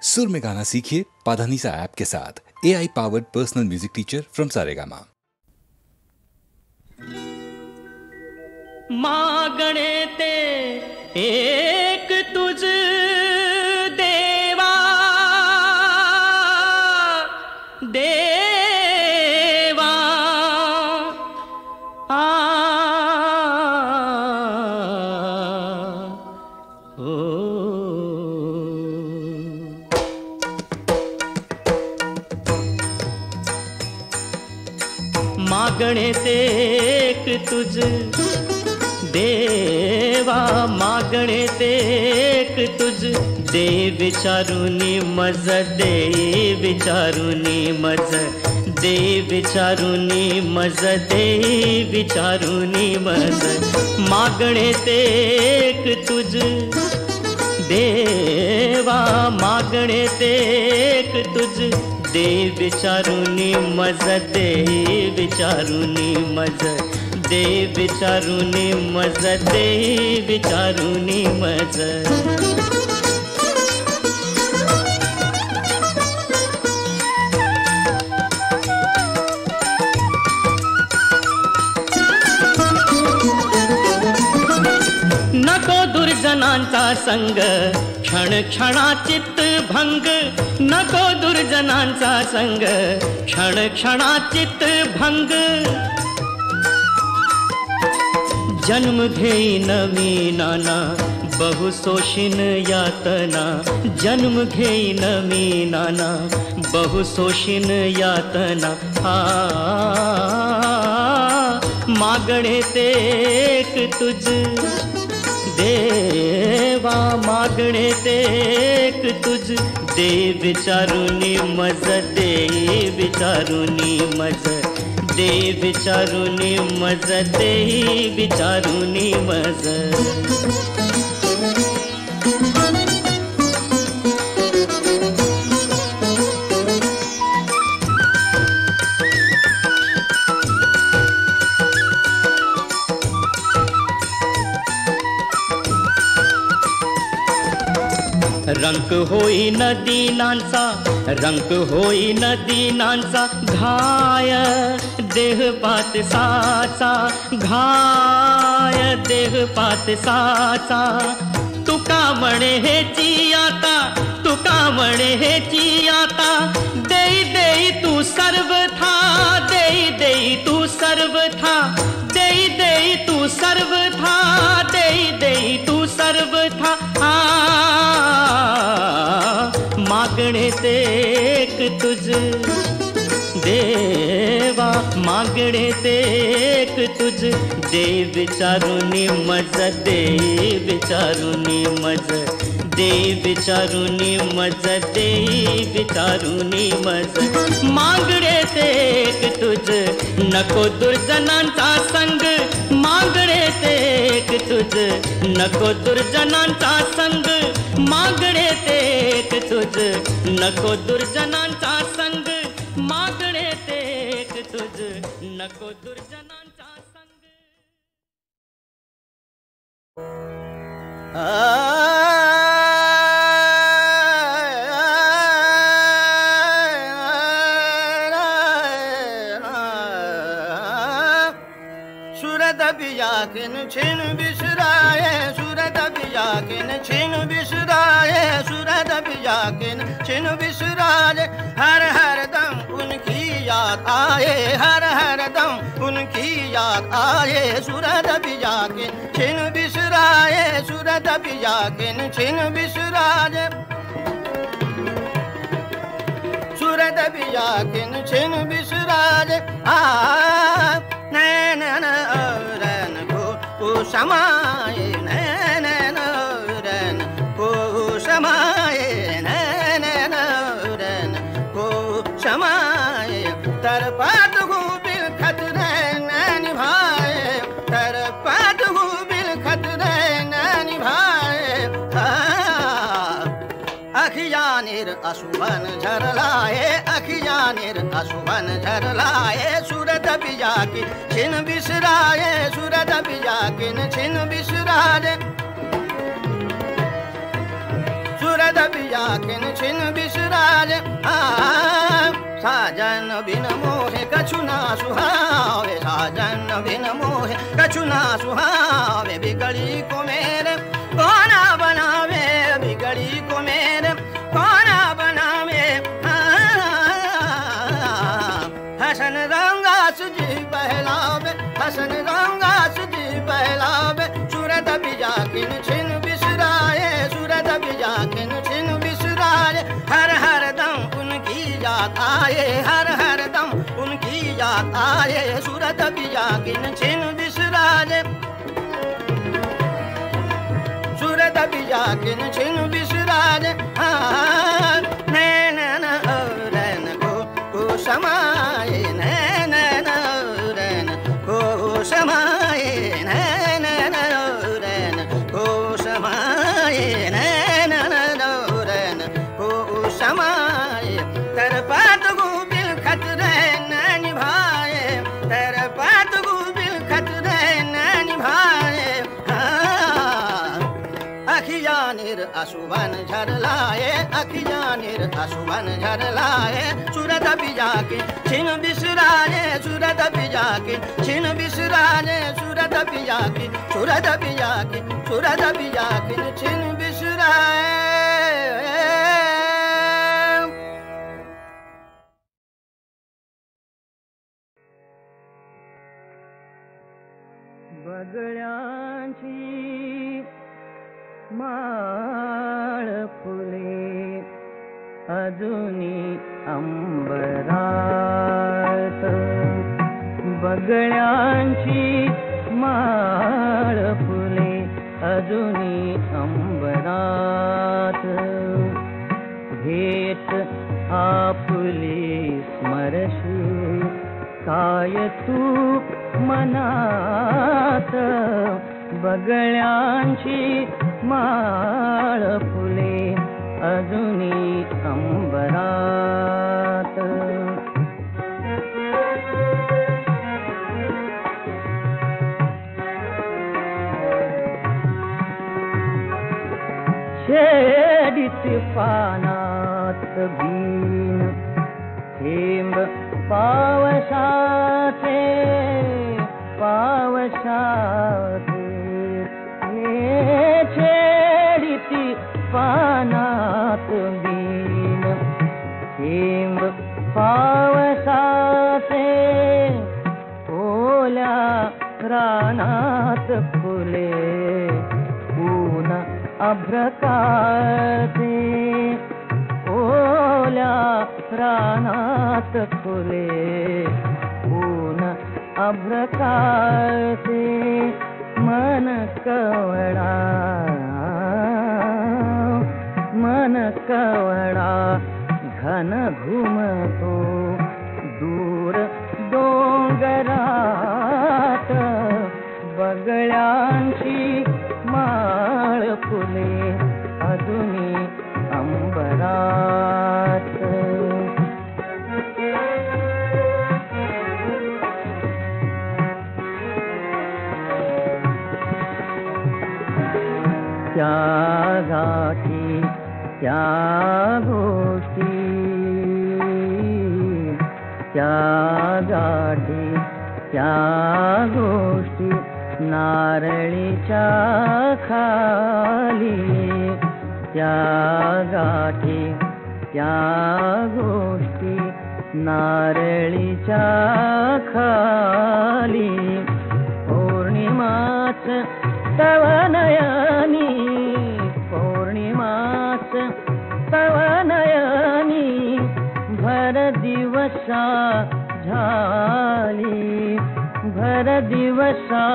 सुर में गाना सीखिए पाधानीसा ऐप के साथ। AI powered personal music teacher from Saregama. मागणे ते एक तुझ देवा देवा ओ मागणे ते एक तुझ देवा मागणे ते एक तुझ दे विचारुनी मज दे विचारुनी मज दे विचारुनी मज दे विचारुनी मज मागणे ते एक तुझ देवा मागणे ते एक तुझ दे विचारुनी मज दे विचारुनी मज दे विचारुनी मज दे विचारुनी मज नको दुर्जनांचा संग क्षण क्षणाचित भंग नको दुर्जनांचा संग क्षण क्षणाचित भंग जन्म घेई नवी नाना बहु शोषिन यातना जन्म घेई नवी नाना बहु शोषिन यातना मागणे ते एक तुझ देवा मागणे ते एक तुझ दे विचारुनी मज दे विचारुनी मज दे विचारुनी मज दे विचारुनी मज रंक होई नदीनांचा रंक होई नदीनांचा घाय देह पात साचा घाय देह पात साचा तुका म्हणे हेची आता तुका म्हणे हेची आता देई देई तू सर्वथा देई देई तू सर्वथा देई देई तू सर्वथा देई देई तू सर्वथा मागणे ते एक तुझ देवा मागणे ते एक तुझ दे विचारुनी मज दे विचारुनी मज दे विचारुनी मज दे विचारुनी मज मागणे ते एक तुझ नको दुर्जनांचा संग मागणे ते एक तुझ नको दुर्जनांचा संग मागणे ते एक तुझ नको दुर्जनांचा संग मागणे ते एक तुझ नको दुर्जनांचा संग सुरत बियाकिन छिन बिसराए सुरत बियाकिन छिन बिसराए सुरत बियाकिन छिन बिसराए हर हर दम उनकी याद आए हर हर दम उनकी याद आए सुरत बियाकिन छिन बिसराए सुरत बियाकिन छिन बिसराए सुरत बियाकिन छिन बिसराए नैन रन को समाए नैन रन को समाए नैन रन को समाए तरपत हूँ बिल खतरे नैन भाए तरपत हूँ बिल खतरे नैन भाए अखियानिर असुवन झरलाए अखियानिर असुवन झरलाए सूरत बियाकिन छिन बिसराए सूरत बियाकिन छिन बिसराए सूरत बियाकिन छिन बिन मोहे कछु ना सुहावे, साजन बिन मोहे कछु ना सुहावे। बिगड़ी को मेरे कोना बनावे, बिगड़ी को मेरे कोना बनावे। हसन रंगा सुजी बहलावे, हसन रंगा सुजी बहलावे। सूरत बिजा किन छिन बिसराए, सूरत बिजा किन छिन बिसराए। हर हर दम उनकी याद आए, हर हर दम उनकी याद आए। सूरत बिजा किन छिन बिसराए, सूरत बिजा किन छिन बिसराए। नैन रैन को समाए, नैन रैन को समाए, नैन रैन को समाए, नैन रैन को समाए। तर पात गुबिल खतरे न निभाए, तर पात गुबिल खतरे न निभाए। अखिया निर असुवन झरलाए, अखिया निर असुवन झरलाए। सूरत बिजा के छिन बिसराए, सूरत बिजा के छिन बिसराए। सूरत बिजा के, सूरत बिजा के, सूरत बिजा के छिन बिसराए। बगळ्यांची माळ फुले अजूनी अंबरात, बगळ्यांची माळ फुले अजूनी अंबरात। भेट आपुली स्मरशी काय तू मनात, बगळ्यांची माळ फुले अजूनी अंबरात। छेडित पानात बीन थेंब पावसाचे, पावसाचे। छेडिती पानात बीन थेंब पावसाचे, ओल्या रानात फुले ऊन अभ्रकाचे, ओल्या रानात फुले ऊन अभ्रकाचे। मन कवडा, मन कवडा घन घुमतो दूर डोंगरात, बगळ्यांची माळ फुले अजूनी अंबरात। त्या गाठी त्या गोष्टी, त्या गाठी त्या गोष्टी नारळीच्या खाली, त्या गाठी त्या गोष्टी नारळीच्या खाली। पौर्णिमाच तव नयनी, पौर्णिमाच तव नयनी भर दिवसा झाली, भर दिवसा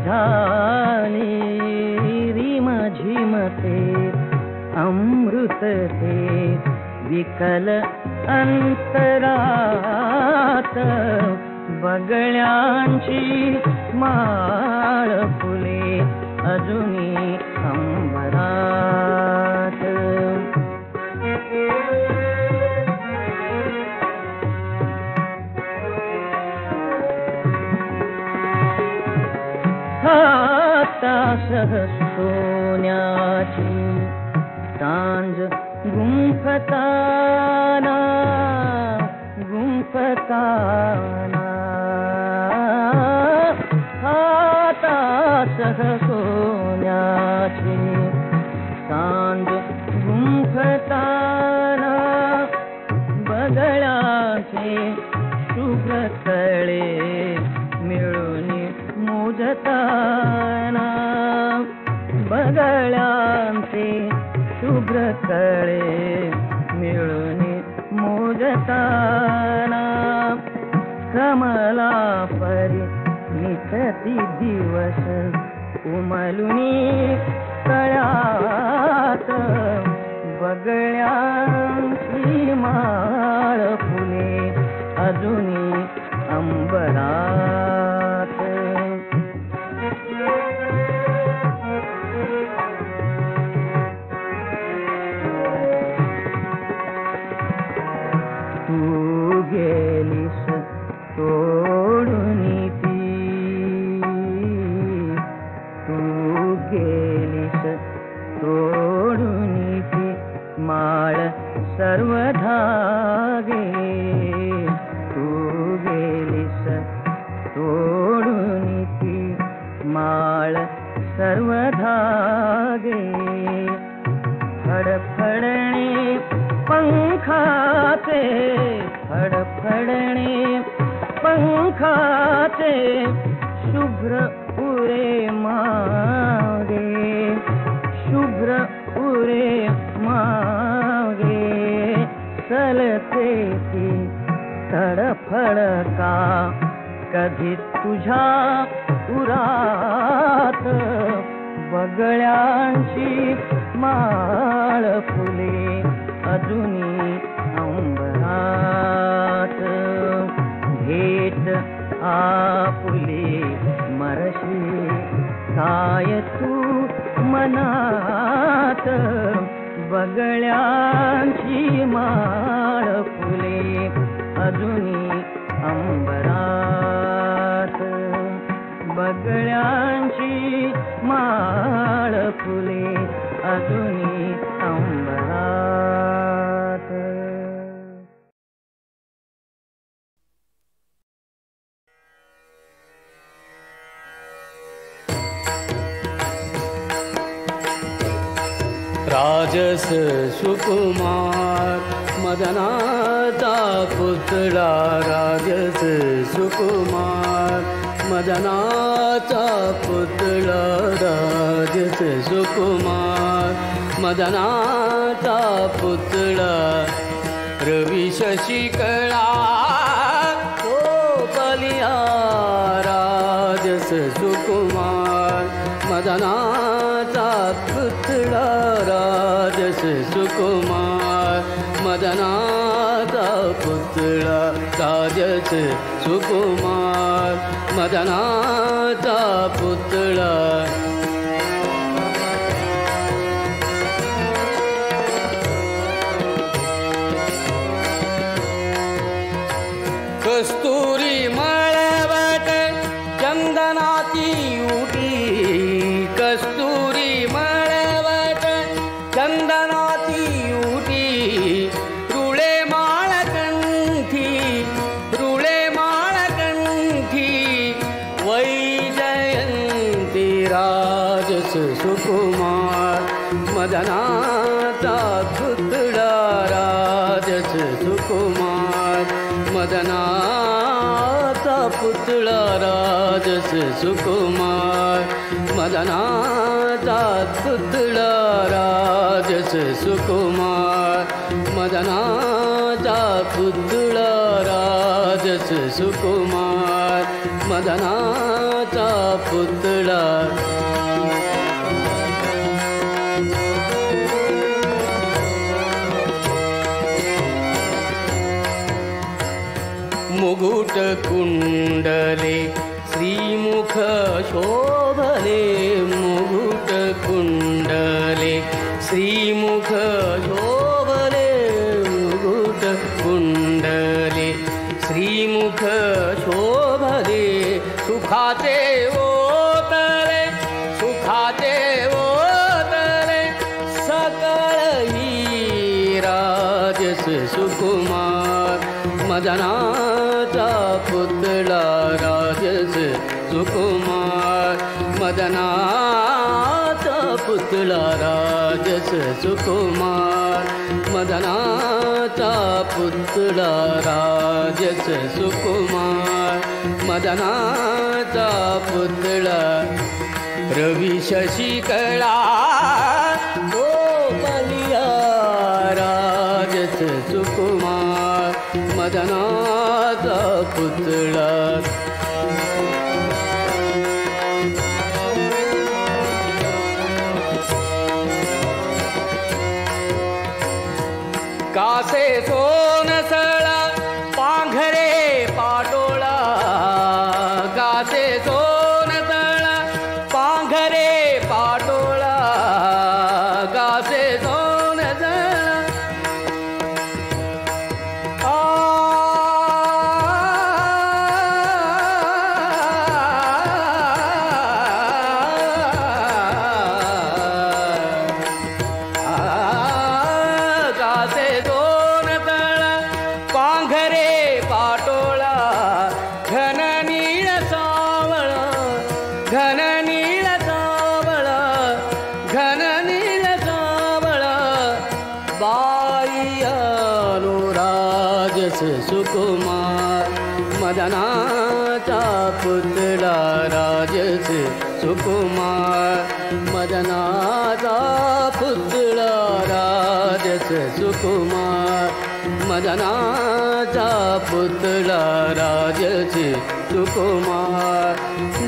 झाली। रिम झिमते अमृत ते विकल अंतरात, बगळ्यांची माळ फुले अजूनी अंबरात। हातासह सोन्याची सांज गुंफताना, गुंफताना गुंफताना हातासह सोन्याची सांज गुंफताना बगळ्याचे शुभ्र तळे मिळून मोजताना बगळ्यांचे शुभ्र तळे मिळून मोजताना कमला परी नितती दिवस उमलुनी तळ्यात बगळ्यांची माळ फुले अजूनी अंबरात तू गेलीस तोडून ती तू गेलीस तोडून ती माळ सर्व धागे तू गेलीस तोडून ती माळ सर्व धागे फडफडणे पंखाचे फडफडणे पंखाचे शुभ्र उरे मागे शुभ्र उरे मागे चलते ती तडफडका कधी तुझ्या उरात बगळ्यांची माळ फुले अजूनी अंबरात भेट आपुले मरशी काय तू मनात बगळ्यांची माळ फुले अजूनी अंबरात बगळ्यांची माळ फुले अजूनी अंबरात राजस सुकुमार मदनाचा पुतळा राजस सुकुमार मदनाचा पुतळा राजस सुकुमार मदनाचा पुतळा रवी शशिकळा तो बलिया राजस सुकुमार मदनाचा पुतळा राजस सुकुमार मदनाचा पुतळा राजस सुकुमार मदनाचा पुतळा कस्तुरी मळवट चंदनाची उटी कस्तुरी मळवट चंदनाची उटी रुळे माळकंठी वैजयंती राजस सुकुमार मदनाचा पुतळा राजस सुकुमार मदनाचा पुतळा राजस सुकुमार मदनाचा पुतळा राजस सुकुमार मदनाचा पुतळा राजस सुकुमार मदनाचा पुतळा मुकुट कुंडले श्रीमुख शोभले मुकुट कुंडले श्रीमुख शोभले मुकुट कुंडले श्रीमुख शोभले सुखाचे ओतले सकळ ही राजस सुकुमार मदनाचा पुतळा राजस सुकुमार मदनाचा पुतळा राजस सुकुमार मदनाचा पुतळा राजस सुकुमार मदनाचा पुतळा रवी शशिकला गोपालिया राजस सुकुमार मदनाचा पुतळा कासे सोनसळा पांघरे पाटोळा कासे सोनसळा पांघरे पाटोळा कासे सोनसळा सुकुमार मदनाचा पुतळा राजस सुकुमार मदनाचा पुतळा राजस सुकुमार मदनाचा पुतळा राजस सुकुमार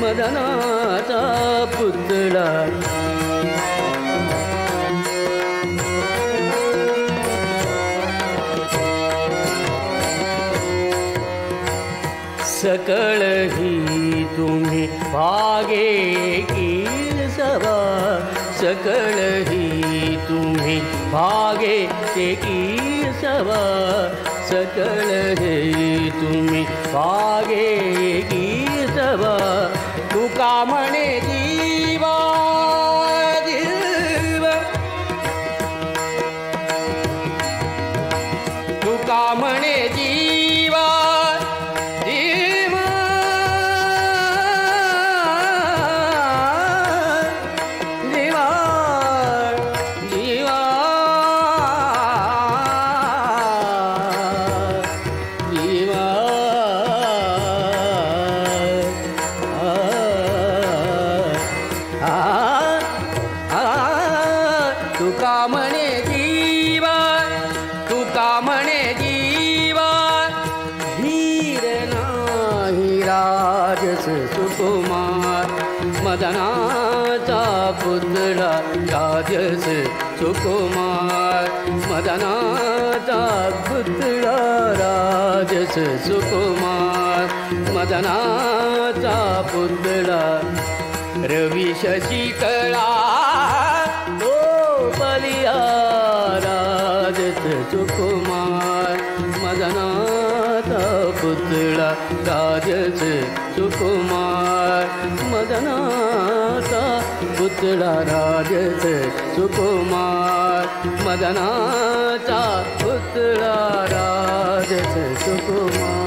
मदनाचा पुतळा सकळ ही तुम्ही भागे की सभा सकळ ही तुम्ही भागे की सभा सकळ हे तुम्ही भागे की सभा तुका म्हणे जीवा जीवा तुका म्हणे जीवा मदनाचा पुतळा राजस सुकुमार मदनाचा पुतळा राजस सुकुमार मदनाचा पुतळा रवी शशिकला गोपालिया राजस सुकुमार मदनाचा पुतळा राजस सुकुमार मदनाचा पुतळा राजस सुकुमार मदनाचा पुतळा राजस सुकुमार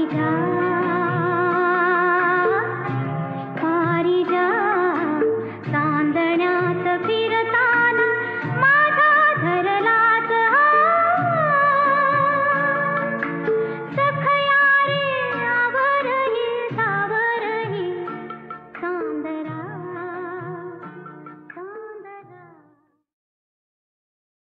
तुझा